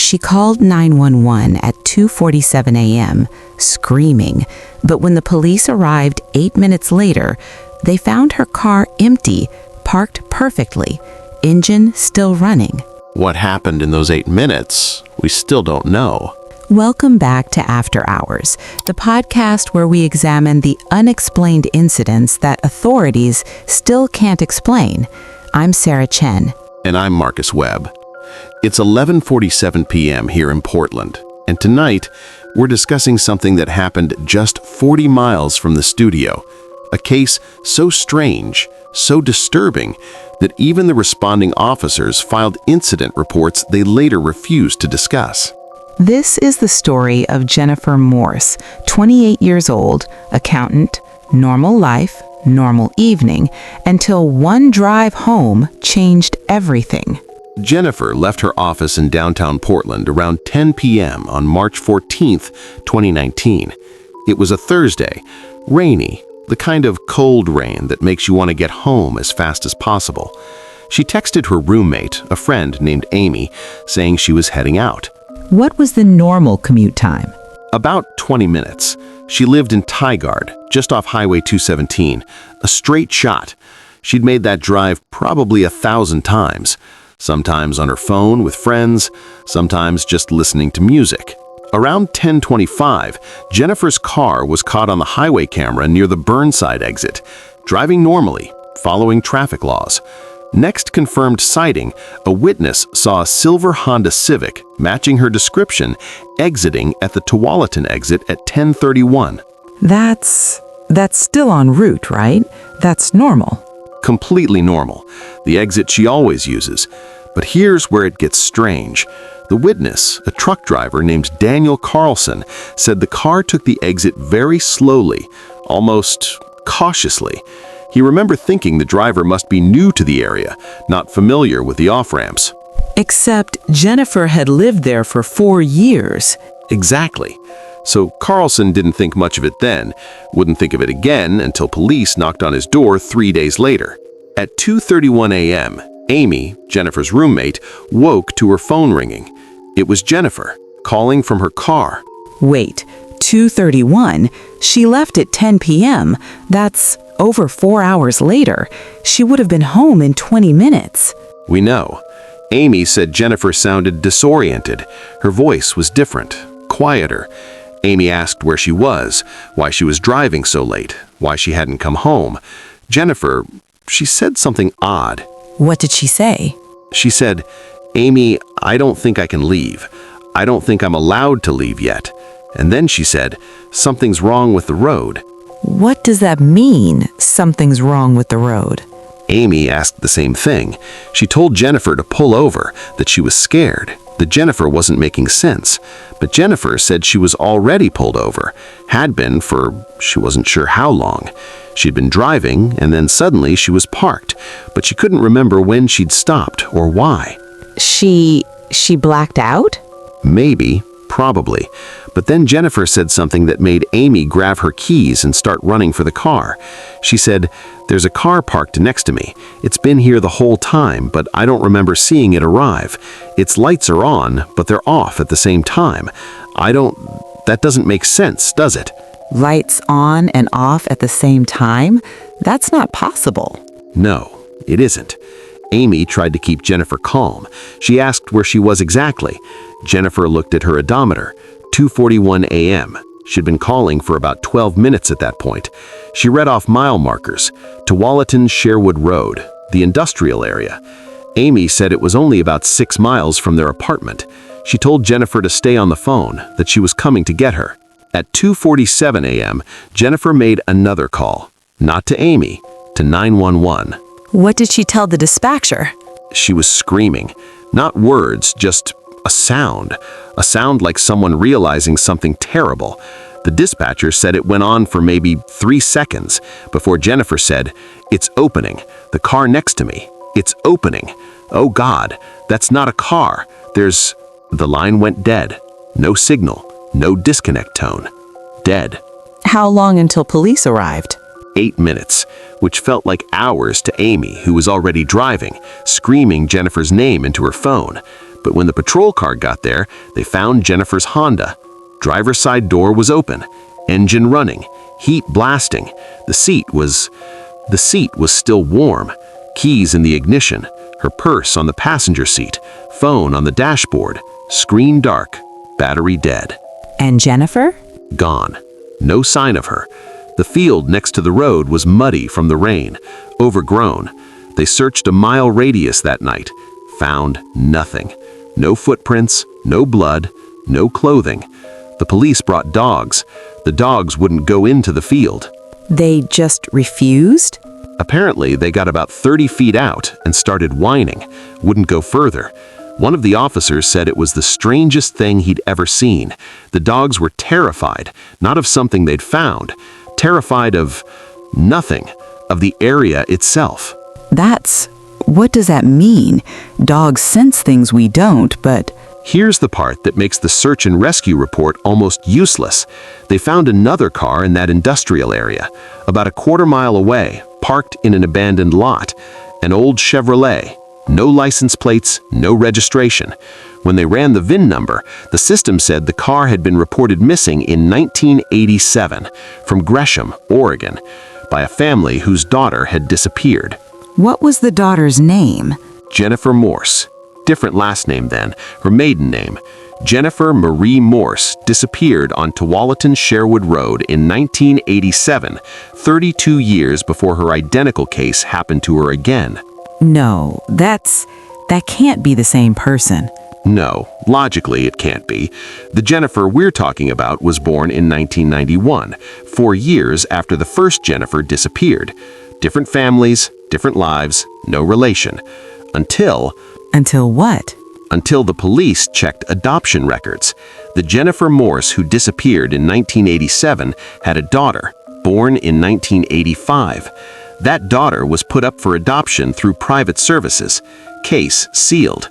She called 911 at 2:47 a.m., screaming, but when the police arrived 8 minutes later, they found her car empty, parked perfectly, engine still running. What happened in those 8 minutes, we still don't know. Welcome back to After Hours, the podcast where we examine the unexplained incidents that authorities still can't explain. I'm Sarah Chen. And I'm Marcus Webb. It's 11:47 p.m. here in Portland, and tonight we're discussing something that happened just 40 miles from the studio. A case so strange, so disturbing, that even the responding officers filed incident reports they later refused to discuss. This is the story of Jennifer Morse, 28 years old, accountant, normal life, normal evening, until one drive home changed everything. Jennifer left her office in downtown Portland around 10 p.m. on March 14th, 2019. It was a Thursday, rainy, the kind of cold rain that makes you want to get home as fast as possible. She texted her roommate, a friend named Amy, saying she was heading out. What was the normal commute time? About 20 minutes. She lived in Tigard, just off Highway 217, a straight shot. She'd made that drive probably 1,000 times. Sometimes on her phone with friends, sometimes just listening to music. Around 10:25, Jennifer's car was caught on the highway camera near the Burnside exit, driving normally, following traffic laws. Next confirmed sighting, a witness saw a silver Honda Civic, matching her description, exiting at the Tualatin exit at 10:31. That's still en route, right? That's normal. Completely normal, the exit she always uses. But here's where it gets strange. The witness, a truck driver named Daniel Carlson, said the car took the exit very slowly, almost cautiously. He remembered thinking the driver must be new to the area, not familiar with the off-ramps. Except Jennifer had lived there for 4 years. Exactly. So Carlson didn't think much of it then, wouldn't think of it again until police knocked on his door 3 days later. At 2:31 a.m., Amy, Jennifer's roommate, woke to her phone ringing. It was Jennifer, calling from her car. Wait, 2:31? She left at 10 p.m. That's over 4 hours later. She would have been home in 20 minutes. We know. Amy said Jennifer sounded disoriented. Her voice was different, quieter. Amy asked where she was, why she was driving so late, why she hadn't come home. Jennifer, she said something odd. What did she say? She said, "Amy, I don't think I can leave. I don't think I'm allowed to leave yet." And then she said, "Something's wrong with the road." What does that mean, something's wrong with the road? Amy asked the same thing. She told Jennifer to pull over, that she was scared, that Jennifer wasn't making sense. But Jennifer said she was already pulled over, had been for she wasn't sure how long. She'd been driving, and then suddenly she was parked, but she couldn't remember when she'd stopped or why. She blacked out? Maybe, probably. But then Jennifer said something that made Amy grab her keys and start running for the car. She said, "There's a car parked next to me. It's been here the whole time, but I don't remember seeing it arrive. Its lights are on, but they're off at the same time. That doesn't make sense, does it?" Lights on and off at the same time? That's not possible. No, it isn't. Amy tried to keep Jennifer calm. She asked where she was exactly. Jennifer looked at her odometer, 2:41 a.m. She'd been calling for about 12 minutes at that point. She read off mile markers, Tualatin Sherwood Road, the industrial area. Amy said it was only about 6 miles from their apartment. She told Jennifer to stay on the phone, that she was coming to get her. At 2:47 a.m., Jennifer made another call, not to Amy, to 911. What did she tell the dispatcher? She was screaming. Not words, just a sound like someone realizing something terrible. The dispatcher said it went on for maybe 3 seconds before Jennifer said, "It's opening. The car next to me. It's opening. Oh God, that's not a car. There's..." The line went dead. No signal, no disconnect tone. Dead. How long until police arrived? 8 minutes, which felt like hours to Amy, who was already driving, screaming Jennifer's name into her phone. But when the patrol car got there, they found Jennifer's Honda. Driver's side door was open, engine running, heat blasting. The seat was still warm, keys in the ignition, her purse on the passenger seat, phone on the dashboard, screen dark, battery dead. And Jennifer? Gone. No sign of her. The field next to the road was muddy from the rain, overgrown. They searched a mile radius that night, found nothing. No footprints, no blood, no clothing. The police brought dogs. The dogs wouldn't go into the field. They just refused? Apparently, they got about 30 feet out and started whining, wouldn't go further. One of the officers said it was the strangest thing he'd ever seen. The dogs were terrified, not of something they'd found, terrified of nothing, of the area itself. What does that mean? Dogs sense things we don't, but... Here's the part that makes the search and rescue report almost useless. They found another car in that industrial area, about a quarter-mile away, parked in an abandoned lot. An old Chevrolet. No license plates, no registration. When they ran the VIN number, the system said the car had been reported missing in 1987 from Gresham, Oregon, by a family whose daughter had disappeared. What was the daughter's name? Jennifer Morse. Different last name then, her maiden name. Jennifer Marie Morse disappeared on Tualatin Sherwood Road in 1987, 32 years before her identical case happened to her again. No, that can't be the same person. No, logically it can't be. The Jennifer we're talking about was born in 1991, 4 years after the first Jennifer disappeared. Different families, different lives, no relation. Until what? Until the police checked adoption records. The Jennifer Morse who disappeared in 1987 had a daughter, born in 1985. That daughter was put up for adoption through private services. Case sealed.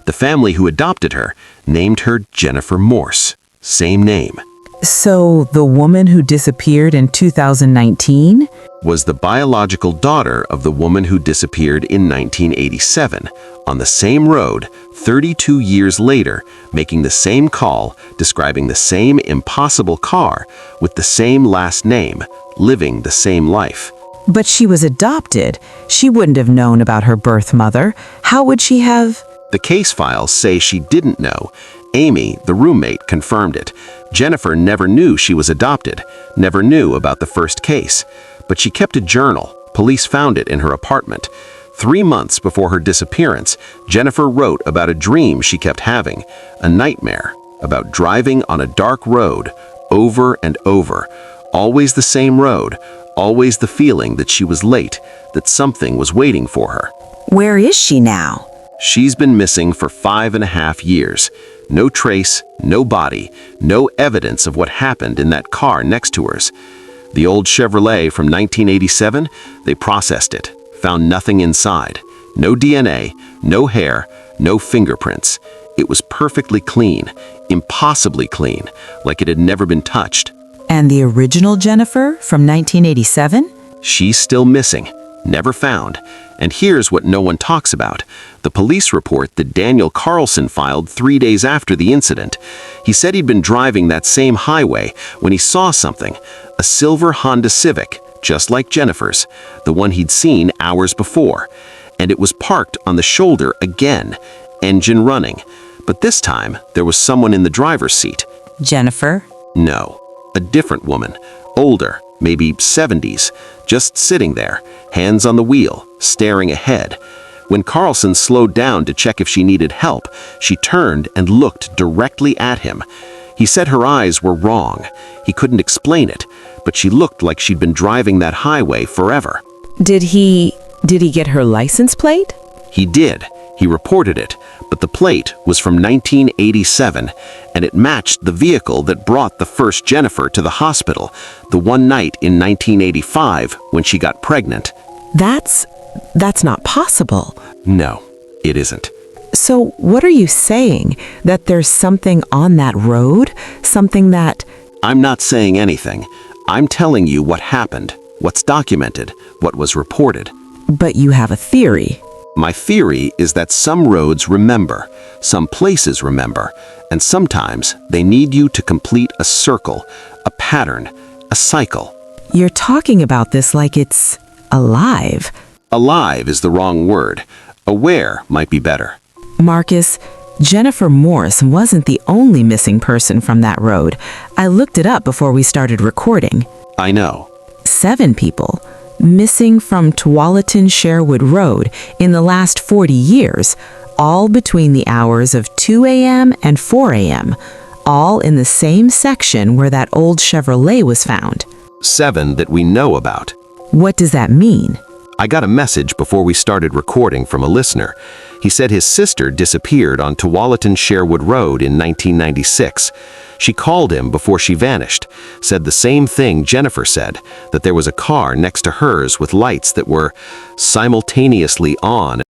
The family who adopted her named her Jennifer Morse. Same name. So the woman who disappeared in 2019? Was the biological daughter of the woman who disappeared in 1987, on the same road, 32 years later, making the same call, describing the same impossible car, with the same last name, living the same life. But she was adopted. She wouldn't have known about her birth mother. How would she have? The case files say she didn't know. Amy, the roommate, confirmed it. Jennifer never knew she was adopted, never knew about the first case. But she kept a journal. Police found it in her apartment. 3 months before her disappearance, Jennifer wrote about a dream she kept having, a nightmare, about driving on a dark road, over and over. Always the same road, always the feeling that she was late, that something was waiting for her. Where is she now? She's been missing for 5.5 years. No trace, no body, no evidence of what happened in that car next to hers. The old Chevrolet from 1987, they processed it, found nothing inside. No DNA, no hair, no fingerprints. It was perfectly clean, impossibly clean, like it had never been touched. And the original Jennifer from 1987? She's still missing, never found. And here's what no one talks about. The police report that Daniel Carlson filed 3 days after the incident. He said he'd been driving that same highway when he saw something, a silver Honda Civic, just like Jennifer's, the one he'd seen hours before. And it was parked on the shoulder again, engine running. But this time, there was someone in the driver's seat. Jennifer? No, a different woman, older, maybe 70s, just sitting there, hands on the wheel, staring ahead. When Carlson slowed down to check if she needed help, she turned and looked directly at him. He said her eyes were wrong. He couldn't explain it, but she looked like she'd been driving that highway forever. Did he get her license plate? He did. He reported it, but the plate was from 1987, and it matched the vehicle that brought the first Jennifer to the hospital, the one night in 1985 when she got pregnant. That's not possible. No, it isn't. So what are you saying? That there's something on that road? Something that... I'm not saying anything. I'm telling you what happened, what's documented, what was reported. But you have a theory. My theory is that some roads remember, some places remember, and sometimes they need you to complete a circle, a pattern, a cycle. You're talking about this like it's alive. Alive is the wrong word. Aware might be better. Marcus, Jennifer Morse wasn't the only missing person from that road. I looked it up before we started recording. I know. 7 people missing from Tualatin Sherwood Road in the last 40 years, all between the hours of 2 a.m. and 4 a.m., all in the same section where that old Chevrolet was found. 7 that we know about. What does that mean? I got a message before we started recording from a listener. He said his sister disappeared on Tualatin Sherwood Road in 1996. She called him before she vanished, said the same thing Jennifer said, that there was a car next to hers with lights that were simultaneously on